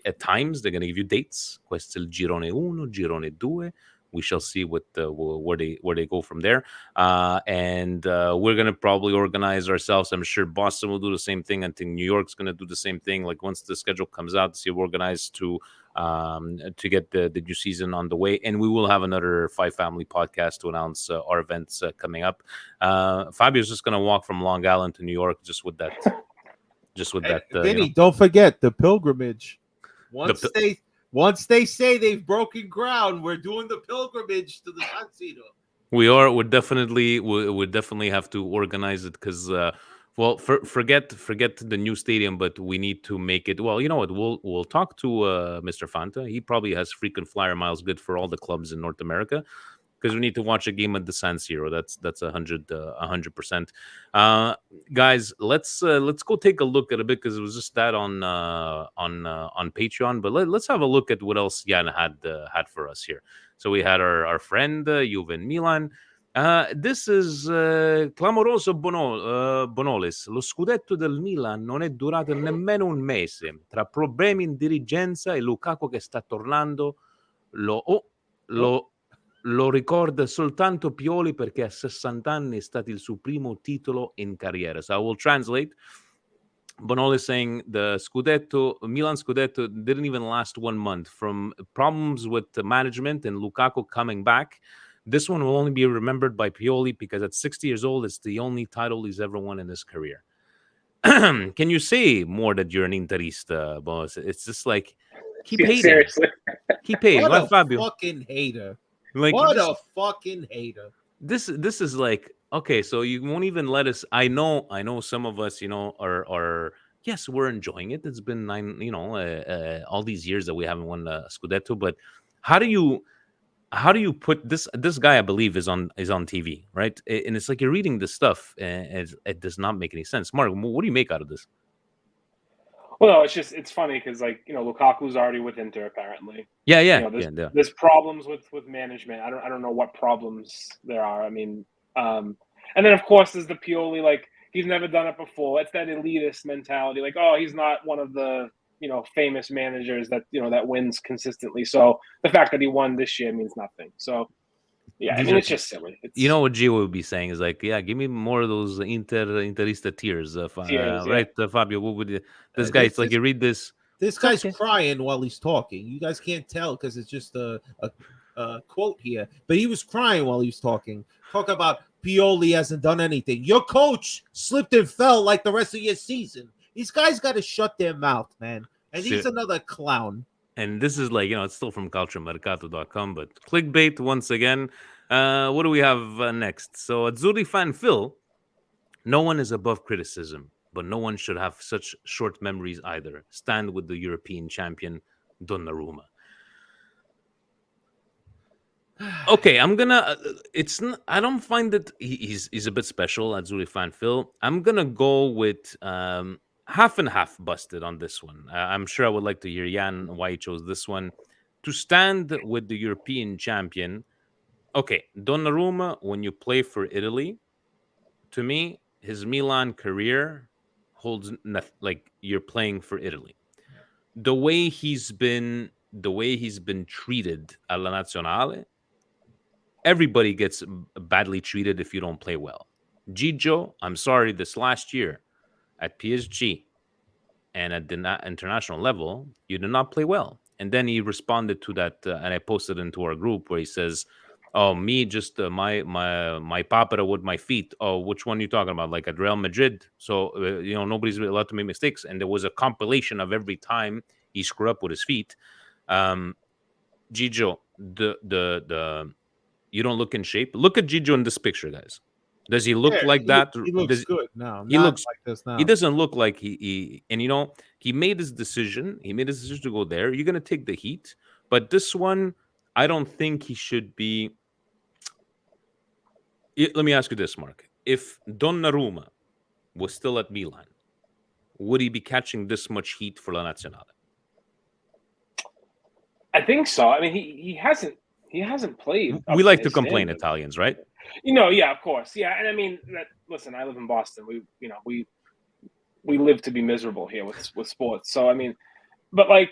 S1: at times. They're going to give you dates. Questo è il girone 1, girone 2. We shall see where they go from there, and we're gonna probably organize ourselves. I'm sure Boston will do the same thing. I think New York's gonna do the same thing. Like once the schedule comes out, see organized to get the new season on the way, and we will have another 5 Family podcast to announce our events coming up. Fabio's just gonna walk from Long Island to New York just with that.
S2: Vinny, don't forget the pilgrimage. Once they say they've broken ground, we're doing the pilgrimage to the San Siro.
S1: We definitely have to organize it because forget the new stadium, but we need to make it. Well, you know what? We'll talk to Mr. Fanta. He probably has frequent flyer miles good for all the clubs in North America. Because we need to watch a game at the San Siro. That's 100%. Guys, let's go take a look at a bit because it was just that on Patreon. But let's have a look at what else Jan had for us here. So we had our friend Juve Milan. This is clamoroso Bonolis. Lo scudetto del Milan non è durato nemmeno un mese. Tra problemi in dirigenza e Lukaku che sta tornando. lo ricorda soltanto Pioli perché a 60 anni è stato il suo primo titolo in carriera. So I will translate. Bonol is saying the Milan Scudetto didn't even last 1 month. From problems with the management and Lukaku coming back, this one will only be remembered by Pioli because at 60 years old, it's the only title he's ever won in his career. Can you say more that you're an Interista, boss? It's just like, keep hating.
S6: Seriously.
S1: Keep hating.
S2: What a
S1: Fabio.
S2: fucking hater.
S1: Like,
S2: What a fucking hater.
S1: This is like, okay, so you won't even let us. I know some of us, are yes, we're enjoying it. It's been 9, all these years that we haven't won a Scudetto, but how do you put this guy? I believe is on TV, right? And it's like you're reading this stuff, and it does not make any sense. Mark, what do you make out of this?
S6: Well, no, it's funny because Lukaku's already with Inter apparently.
S1: Yeah.
S6: There's problems with management. I don't know what problems there are. I mean, and then of course there's the Pioli, like he's never done it before. It's that elitist mentality, like, oh, he's not one of the famous managers that that wins consistently. So the fact that he won this year means nothing. So yeah, I mean, it's just silly.
S1: What Gio would be saying is like, yeah, give me more of those Interista tears, right, Fabio? What would this guy? It's like you read this.
S2: This guy's crying while he's talking. You guys can't tell because it's just a quote here, but he was crying while he was talking. Talk about Pioli hasn't done anything. Your coach slipped and fell like the rest of your season. These guys got to shut their mouth, man. And he's another clown.
S1: And this is like, it's still from calciomercato.com, but clickbait once again. What do we have next? So Azzurri fan Phil, no one is above criticism, but no one should have such short memories either. Stand with the European champion, Donnarumma. Okay, I'm gonna. I don't find that he's a bit special, Azzurri fan Phil. I'm gonna go with half and half busted on this one. I'm sure I would like to hear Jan why he chose this one. To stand with the European champion. Okay, Donnarumma, when you play for Italy, to me, his Milan career holds nothing. Like you're playing for Italy. The way he's been treated alla Nazionale, everybody gets badly treated if you don't play well. Gigio, I'm sorry, this last year at PSG and at the international level, you did not play well. And then he responded to that, and I posted into our group where he says, "Oh, me just my papera with my feet. Oh, which one are you talking about? Like at Real Madrid? So nobody's allowed to make mistakes." And there was a compilation of every time he screwed up with his feet. Gigio, the you don't look in shape. Look at Gigio in this picture, guys. Does he look like that?
S2: He looks good. No,
S1: he looks
S2: like this now.
S1: He doesn't look like he and he made his decision. He made his decision to go there. You're gonna take the heat, but this one, I don't think he should be. Let me ask you this, Mark. If Donnarumma was still at Milan, would he be catching this much heat for La Nazionale?
S6: I think so. I mean, he hasn't played.
S1: We like to complain, Italians, right?
S6: Yeah, of course. Yeah, and I mean, listen, I live in Boston. We live to be miserable here with sports. So I mean, but like,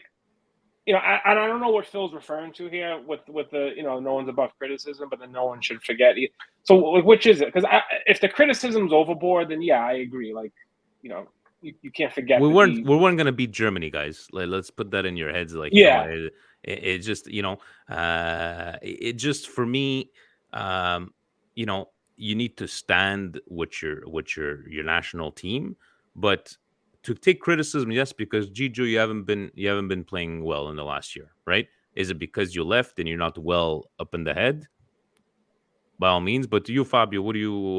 S6: I don't know what Phil's referring to here with the no one's above criticism, but then no one should forget. So like, which is it? Because if the criticism's overboard, then yeah, I agree. Like, you can't forget.
S1: We weren't going to beat Germany, guys. Like, let's put that in your heads. Like,
S6: yeah,
S1: it just it just for me, you need to stand with your national team, but to take criticism, yes, because Gigio, you haven't been playing well in the last year, right? Is it because you left and you're not well up in the head? By all means, but to you, Fabio,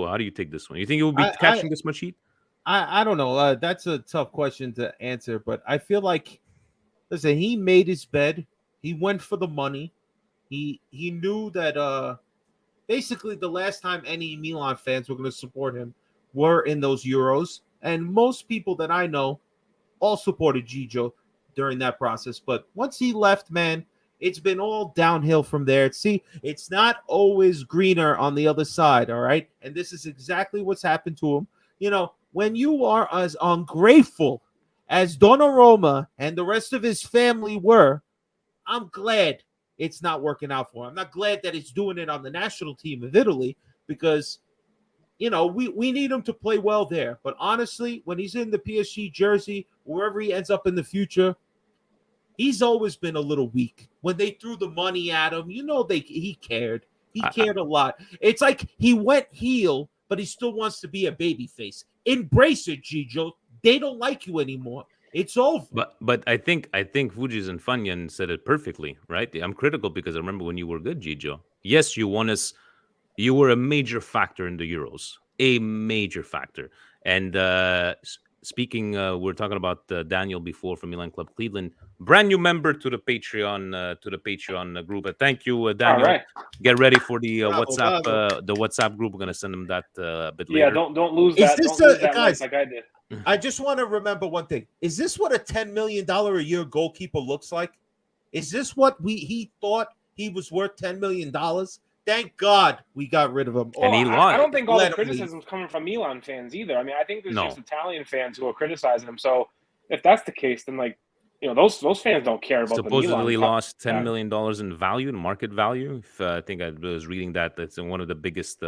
S1: how do you take this one? You think you will be catching this much heat?
S2: I don't know. That's a tough question to answer, but I feel like, listen, he made his bed. He went for the money. He knew that basically the last time any Milan fans were going to support him were in those Euros. And most people that I know all supported Gigio during that process. But once he left, man, it's been all downhill from there. See, it's not always greener on the other side, all right? And this is exactly what's happened to him. When you are as ungrateful as Donnarumma and the rest of his family were, I'm glad it's not working out for him. I'm not glad that he's doing it on the national team of Italy because, you know, we need him to play well there. But honestly, when he's in the PSG jersey, wherever he ends up in the future, he's always been a little weak. When they threw the money at him, you know, he cared. He cared a lot. It's like he went heel, but he still wants to be a baby face. Embrace it, Gigio. They don't like you anymore. It's over.
S1: But I think Fujis and Fanyan said it perfectly, right? I'm critical because I remember when you were good, Gigio. Yes, you won us. You were a major factor in the Euros, a major factor. And speaking, we're talking about Daniel before from Milan Club Cleveland, brand new member to the Patreon group. Thank you, Daniel.
S6: All right.
S1: Get ready for the
S2: Bravo.
S1: WhatsApp group. We're gonna send them that a bit later.
S6: Yeah, don't lose
S2: Is
S6: that.
S2: this
S6: Don't lose
S2: a-
S6: that
S2: guys,
S6: like I did.
S2: I just want to remember one thing. Is this what a $10 million a year goalkeeper looks like? Is this what he thought he was worth $10 million? Thank God we got rid of him.
S1: And he
S6: I don't think all the
S2: Let him
S6: criticism is coming from Milan fans either. I mean, I think there's
S1: No.
S6: just Italian fans who are criticizing him. So if that's the case, then like, you know, those fans don't care about
S1: Supposedly
S6: the Milan
S1: lost $10 million in value, in market value. If, I think I was reading that that's one of the biggest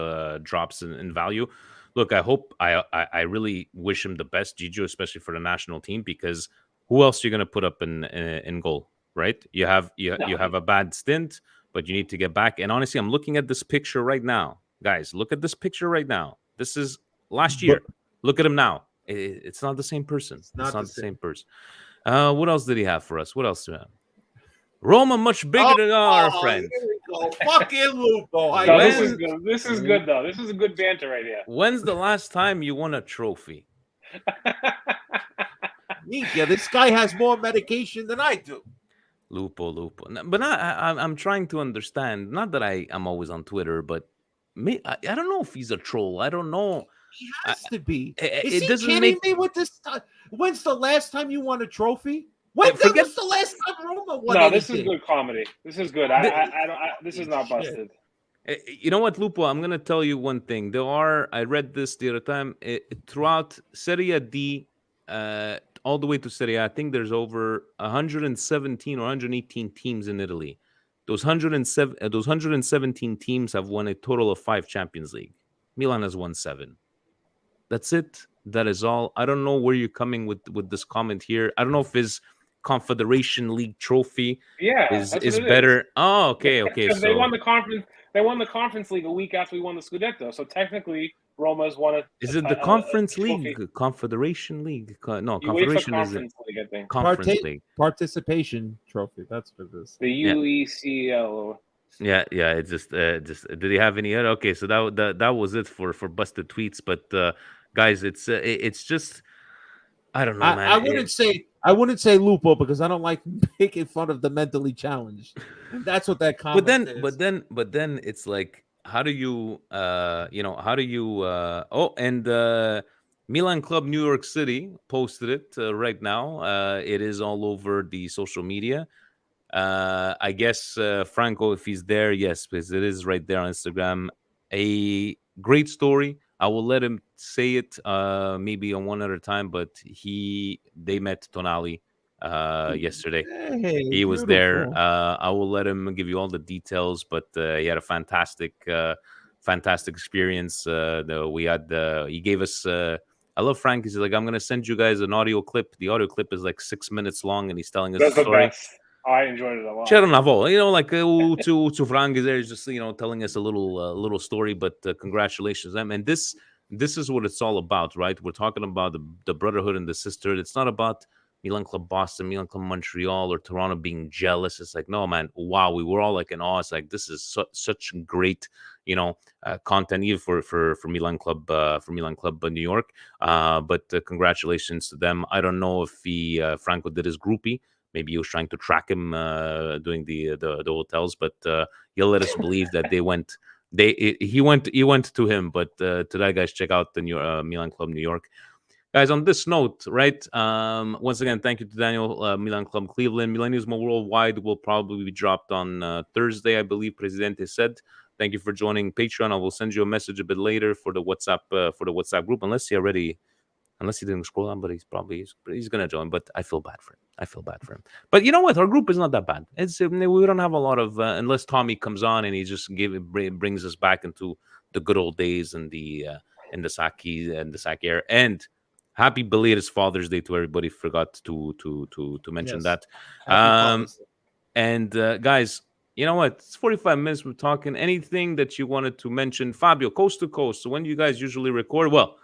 S1: drops in value. Look, I really wish him the best, Gigio, especially for the national team, because who else are you going to put up in goal, right? You have a bad stint, but you need to get back. And honestly, I'm looking at this picture right now, guys. Look at this picture right now. This is last year. Look at him now. It's not the same person. It's not the same person. What else did he have for us? What else do we have? Roma much bigger than our friend.
S2: Here we go. Fucking Lupo.
S6: No, this is good. This is good though. This is a good banter right here.
S1: When's the last time you won a trophy?
S2: Nikia, this guy has more medication than I do.
S1: Lupo. But I'm trying to understand. Not that I'm always on Twitter, but I don't know if he's a troll. I don't know.
S2: He has to be.
S1: It
S2: Is he
S1: doesn't
S2: kidding me with this? When's the last time you won a trophy? When's the last time Roma won anything?
S6: This is good comedy. This is good. This is not busted.
S1: You know what, Lupo? I'm gonna tell you one thing. I read this the other time. Throughout Serie D, all the way to Serie A, I think there's over 117 or 118 teams in Italy. Those 117 teams have won a total of 5 Champions League. Milan has won 7. That's it. That is all. I don't know where you're coming with this comment here. I don't know if his Confederation League trophy is better. Oh, okay.
S6: Because they won the conference. They won the Conference League a week after we won the Scudetto. So technically, Roma's won it.
S1: Is it the Conference League? Confederation League? No, Confederation is
S6: Conference League, I think.
S1: Conference League.
S2: Participation trophy. That's what it is.
S6: The UECL.
S1: Yeah. It's just. Did he have any other? Okay, so that was it for busted tweets. But guys, it's just. I don't know, man.
S2: I wouldn't say Lupo because I don't like making fun of the mentally challenged. That's what that comment is.
S1: But then it's like, how do you Milan Club New York City posted it right now. It is all over the social media. I guess Franco, if he's there, yes, because it is right there on Instagram. A great story. I will let him say it maybe on one other time, but they met Tonali yesterday.
S2: Hey,
S1: he was there. I will let him give you all the details, but he had a fantastic experience. He gave us. I love Frank. He's like, I'm gonna send you guys an audio clip. The audio clip is like 6 minutes long, and he's telling us
S6: That's
S1: the story.
S6: Best. I enjoyed it a lot.
S1: C'era una voce, like to Frank is there, just telling us a little story. But congratulations, them. And this is what it's all about, right? We're talking about the brotherhood and the sisterhood. It's not about Milan Club Boston, Milan Club Montreal, or Toronto being jealous. It's like, no, man, wow, we were all like in awe. It's like this is such great, content even for Milan Club New York. But congratulations to them. I don't know if Franco did his groupie. Maybe he was trying to track him doing the hotels, but he'll let us believe that they went. He went to him. But to that, guys, check out the Milan Club New York. Guys, on this note, right? Once again, thank you to Daniel, Milan Club Cleveland. Milanismo Worldwide will probably be dropped on Thursday, I believe. Presidente said. Thank you for joining Patreon. I will send you a message a bit later for the WhatsApp group. Unless he already unless he didn't scroll down, but he's gonna join. But I feel bad for him. But you know what? Our group is not that bad. We don't have a lot of unless Tommy comes on and he just brings us back into the good old days and the Saki era. And happy belated Father's Day to everybody. Forgot to mention that. And guys, you know what? It's 45 minutes. We're talking. Anything that you wanted to mention, Fabio, coast to coast. So when do you guys usually record? Well,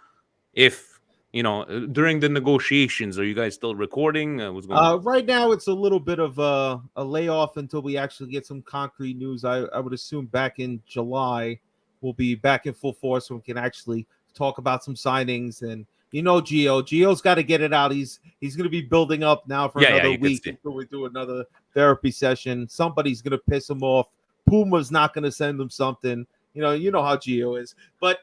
S1: if during the negotiations, are you guys still recording? What's going on?
S2: Right now, it's a little bit of a layoff until we actually get some concrete news. I would assume back in July, we'll be back in full force, so we can actually talk about some signings. And Gio's got to get it out. He's going to be building up now for another week until we do another therapy session. Somebody's going to piss him off. Puma's not going to send him something. You know how Gio is. But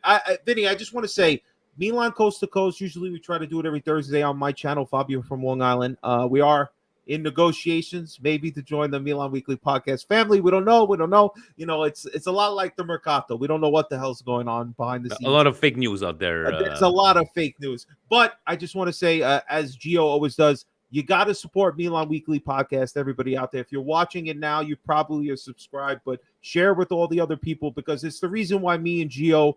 S2: Vinny, I just want to say, Milan Coast to Coast, usually we try to do it every Thursday on my channel, Fabio from Long Island. We are in negotiations, maybe to join the Milan Weekly Podcast family. We don't know. It's a lot like the Mercato. We don't know what the hell's going on behind the scenes.
S1: A lot of fake news out there.
S2: There's a lot of fake news. But I just want to say, as Gio always does, you got to support Milan Weekly Podcast, everybody out there. If you're watching it now, you probably are subscribed, but share with all the other people, because it's the reason why me and Gio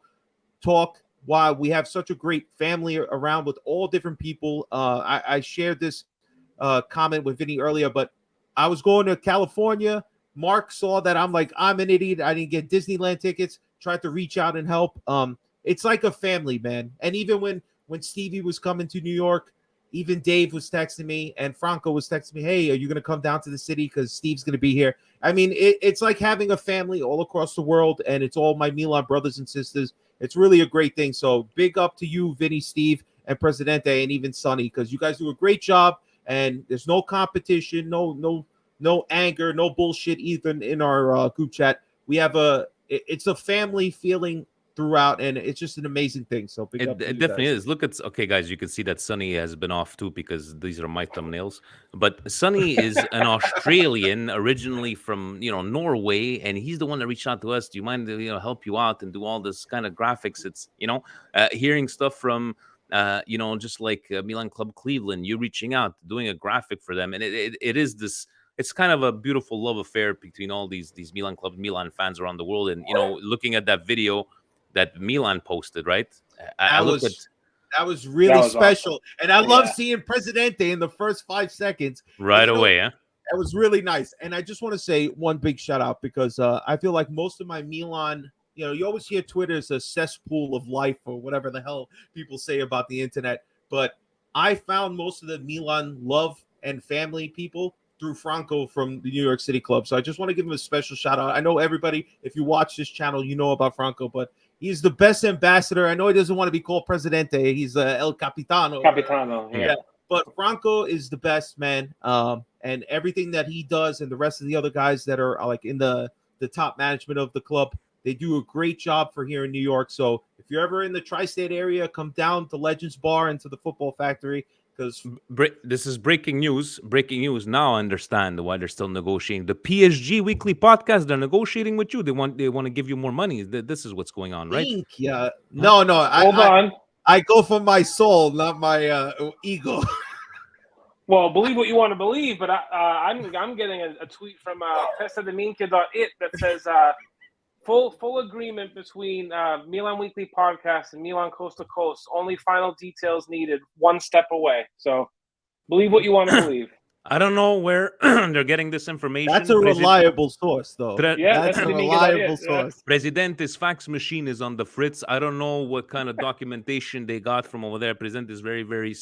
S2: talk, why we have such a great family around with all different people. I shared this comment with Vinny earlier, but I was going to California. Mark saw that I'm an idiot. I didn't get Disneyland tickets, tried to reach out and help. It's like a family, man. And even when Stevie was coming to New York, even Dave was texting me and Franco was texting me, hey, are you going to come down to the city because Steve's going to be here? I mean, it's like having a family all across the world, and it's all my Milan brothers and sisters. It's really a great thing. So big up to you, Vinny, Steve, and Presidente, and even Sonny, because you guys do a great job, and there's no competition, no anger, no bullshit either in our group chat. We have it's a family feeling throughout, and it's just an amazing thing. So big up to you
S1: definitely
S2: guys.
S1: is. Look at guys, you can see that Sonny has been off too, because these are my thumbnails. But Sonny is an Australian originally from Norway, and he's the one that reached out to us. Do you mind to help you out and do all this kind of graphics? It's hearing stuff from just like Milan Club Cleveland, you reaching out, doing a graphic for them, and it is this. It's kind of a beautiful love affair between all these Milan Club, Milan fans around the world, and looking at that video that Milan posted, right?
S2: That was really special. Awesome. And I love seeing Presidente in the first 5 seconds.
S1: Right away, huh?
S2: That was really nice. And I just want to say one big shout out, because I feel like most of my Milan, you always hear Twitter is a cesspool of life or whatever the hell people say about the internet. But I found most of the Milan love and family people through Franco from the New York City Club. So I just want to give him a special shout out. I know everybody, if you watch this channel, you know about Franco, but he's the best ambassador. I know he doesn't want to be called Presidente. He's El Capitano.
S6: Yeah.
S2: But Franco is the best, man. And everything that he does, and the rest of the other guys that are like in the top management of the club, they do a great job for here in New York. So if you're ever in the tri-state area, come down to Legends Bar and to the Football Factory.
S1: This is breaking news. Breaking news. Now I understand why they're still negotiating. The PSG Weekly Podcast, they're negotiating with you. They want to give you more money. This is what's going on, right?
S2: Yeah. No.
S6: Hold on.
S2: I go for my soul, not my ego.
S6: Well, believe what you want to believe, but I'm getting a tweet from testademinca.it that says full agreement between Milan Weekly Podcast and Milan Coast to Coast. Only final details needed. One step away. So believe what you want to believe.
S1: I don't know where they're getting this information.
S2: That's a reliable source, though.
S6: That's
S2: a reliable source.
S1: Presidente's fax machine is on the fritz. I don't know what kind of documentation they got from over there. President is very, very,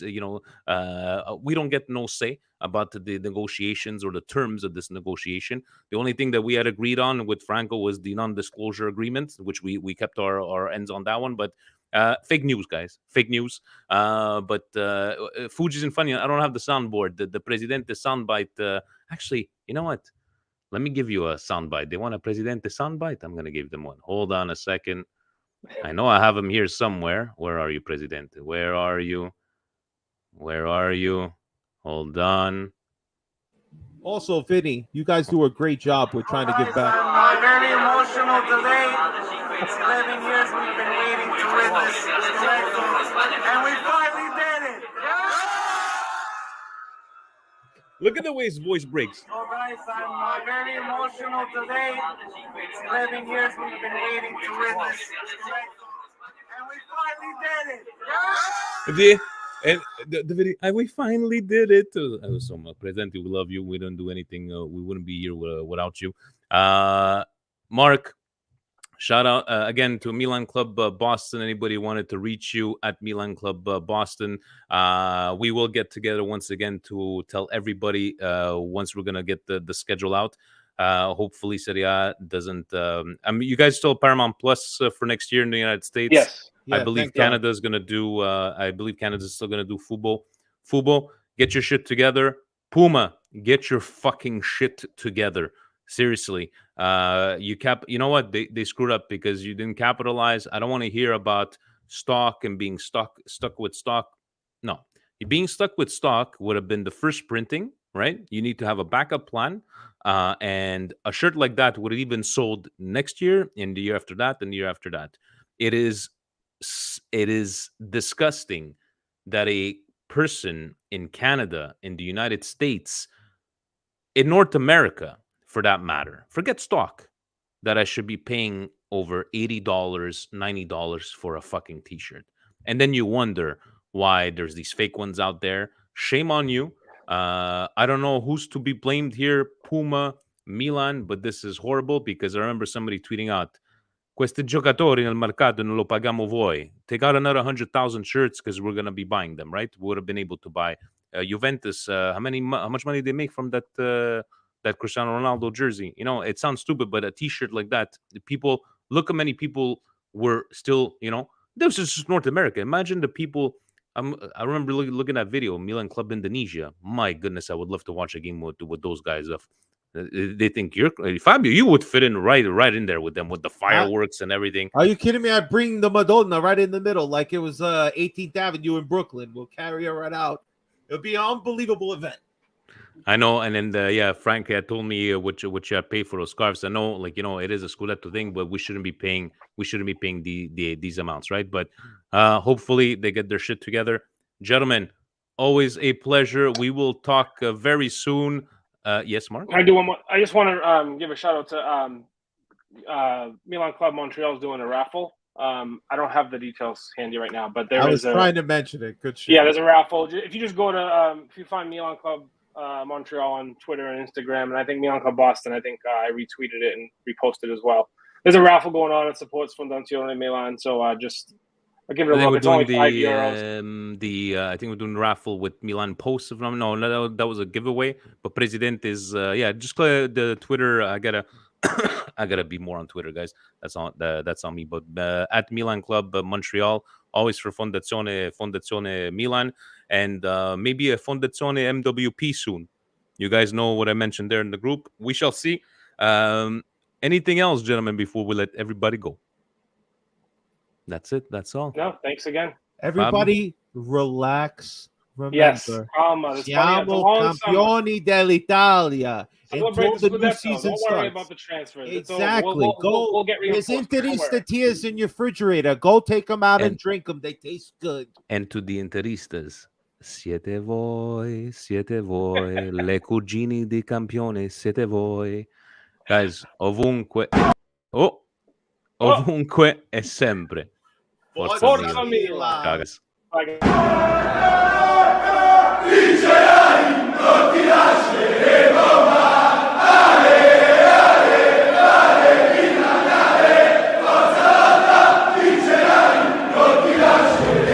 S1: we don't get no say about the negotiations or the terms of this negotiation. The only thing that we had agreed on with Franco was the non-disclosure agreement, which we kept our ends on that one. But fake news, guys. Fake news. But Fuji's in funny. I don't have the soundboard. The Presidente soundbite. Actually, you know what? Let me give you a soundbite. They want a Presidente soundbite? I'm going to give them one. Hold on a second. I know I have them here somewhere. Where are you, Presidente? Where are you? Hold on.
S2: Also, Vinny, you guys do a great job with trying to give back.
S7: Very emotional today. It's 11 years we've been waiting to witness this miracle, and we finally did it.
S1: Look at the way his voice breaks.
S7: So guys, I'm very emotional today. It's 11 years we've been waiting to win this. And we finally did it.
S1: We finally did it. So much, Presidente, we love you. We don't do anything. We wouldn't be here without you. Mark, shout out again to Milan Club Boston. Anybody wanted to reach you at Milan Club Boston? We will get together once again to tell everybody once we're gonna get the schedule out. Hopefully, Serie A doesn't. You guys still Paramount Plus for next year in the United States?
S6: Yes.
S1: I believe Canada's going to do. I believe Canada's still going to do football. Fubo, get your shit together. Puma, get your fucking shit together. Seriously, You know what? They screwed up because you didn't capitalize. I don't want to hear about stock and being stuck with stock. No, being stuck with stock would have been the first printing, right? You need to have a backup plan. And a shirt like that would have even sold next year, and the year after that, and the year after that. It is disgusting that a person in Canada, in the United States, in North America, for that matter, forget stock, that I should be paying over $80, $90 for a fucking t-shirt. And then you wonder why there's these fake ones out there. Shame on you. I don't know who's to be blamed here, Puma, Milan, but this is horrible because I remember somebody tweeting out, questi giocatori nel mercato non lo pagamo voi. Take out another 100,000 shirts because we're going to be buying them, right? We would have been able to buy Juventus. How much money they make from that Cristiano Ronaldo jersey? You know, it sounds stupid, but a t-shirt like that, people, look how many people were still, this is just North America. Imagine the people. I remember looking at video, Milan Club Indonesia. My goodness, I would love to watch a game with those guys. They think you're Fabio. You would fit in right in there with them with the fireworks and everything.
S2: Are you kidding me? I bring the Madonna right in the middle, like it was 18th Avenue in Brooklyn. We'll carry her right out. It'll be an unbelievable event.
S1: I know, and then Frank had told me which I pay for those scarves. I know, it is a Scudetto thing, but we shouldn't be paying these amounts, right? But hopefully they get their shit together, gentlemen. Always a pleasure. We will talk very soon. Yes, Mark.
S6: Can I do one more? I just want to give a shout out to Milan Club Montreal is doing a raffle. I don't have the details handy right now, but
S2: I was trying to mention it. Good shit.
S6: Yeah, there's a raffle. If you just go to if you find Milan Club Montreal on Twitter and Instagram, and I think Milan Club Boston, I think I retweeted it and reposted as well. There's a raffle going on. It supports Fondazione Milan, so I'll give it a look. It's only €5.
S1: I think we're doing a raffle with Milan Post. No, that was a giveaway. But President is just clear the Twitter. I gotta be more on Twitter, guys. That's on me. But at Milan Club Montreal, always for Fondazione Milan, and maybe a Fondazione MWP soon. You guys know what I mentioned there in the group. We shall see. Anything else, gentlemen, before we let everybody go? That's it. That's all.
S6: No, thanks again.
S2: Everybody, relax. Remember,
S6: yes, siamo
S2: campioni dell'Italia.
S6: Celebrate
S2: Until the new season
S6: Don't worry about the transfers.
S2: Exactly.
S6: We'll get
S2: There's Interista tears in your refrigerator. Go take them out and drink them. They taste good.
S1: And to the Interistas, siete voi, le cugini di campione, siete voi. Guys, ovunque e sempre.
S6: Forza Milan.
S1: Ciao, guys.
S6: Bye, guys.